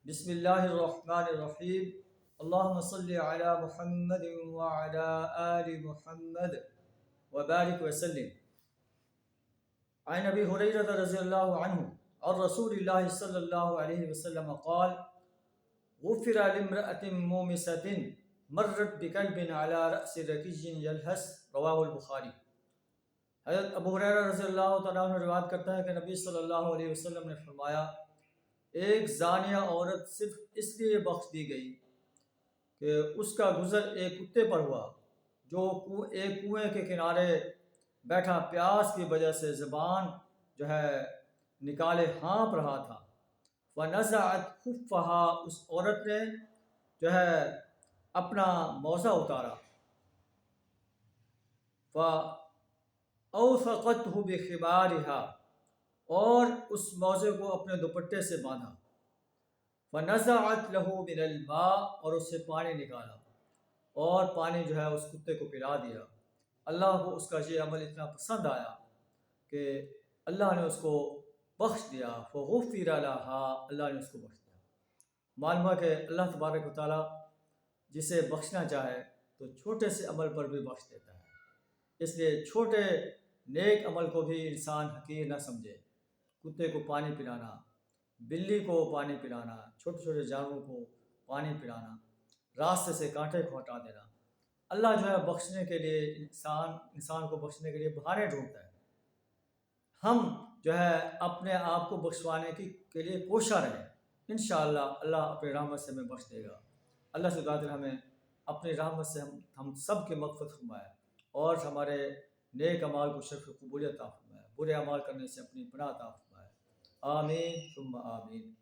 بسم اللہ الرحمن الرحیم اللہم صلی علی محمد وعلی آل محمد وبارک وسلم. عن ابی ہریرہ رضی اللہ عنہ عن رسول اللہ صلی اللہ علیہ وسلم قال غفر لامرأة مومسة مرت بکلب علی رأس رکیج یلہس. رواہ البخاری. حضرت ابو ہریرہ رضی اللہ تعالیٰ عنہ روایت کرتا ہے کہ نبی صلی اللہ علیہ وسلم نے فرمایا ایک زانیہ عورت صرف اس لیے بخش دی گئی کہ اس کا گزر ایک کتے پر ہوا جو ایک کنویں کے کنارے بیٹھا پیاس کی وجہ سے زبان نکالے ہانپ رہا تھا. فنزعت خفها، اس عورت نے اپنا موزہ اتارا. فاوثقته بخمارها، اور اس موزے کو اپنے دوپٹے سے باندھا. فنزعت له من الماء، اور اس سے پانی نکالا اور پانی اس کتے کو پلا دیا. اللہ کو اس کا یہ عمل اتنا پسند آیا کہ اللہ نے اس کو بخش دیا. فغفر لها، اللہ نے اس کو بخش دیا. معلوم ہے کہ اللہ تبارک و تعالیٰ جسے بخشنا چاہے تو چھوٹے سے عمل پر بھی بخش دیتا ہے. اس لیے چھوٹے نیک عمل کو بھی انسان حقیر نہ سمجھے. کتے کو پانی پلانا، بلی کو پانی پلانا، چھوٹے چھوٹے جانوروں کو پانی پلانا، راستے سے کانٹے کو ہٹا دینا. اللہ بخشنے کے لیے انسان کو بخشنے کے لیے بہانے ڈھونڈتا ہے. ہم اپنے آپ کو بخشوانے کے لیے کوشاں رہیں. انشاءاللہ اللہ اپنی رحمت سے ہمیں بخش دے گا. اللہ سے قادر ہمیں اپنی رحمت سے ہم سب کی مغفرت فرمائے اور ہمارے نیک اعمال کو شرف قبولیت عطا فرمائے، برے اعمال کرنے سے اپنی پناہ عطا فرمائے. آمین ثم آمین.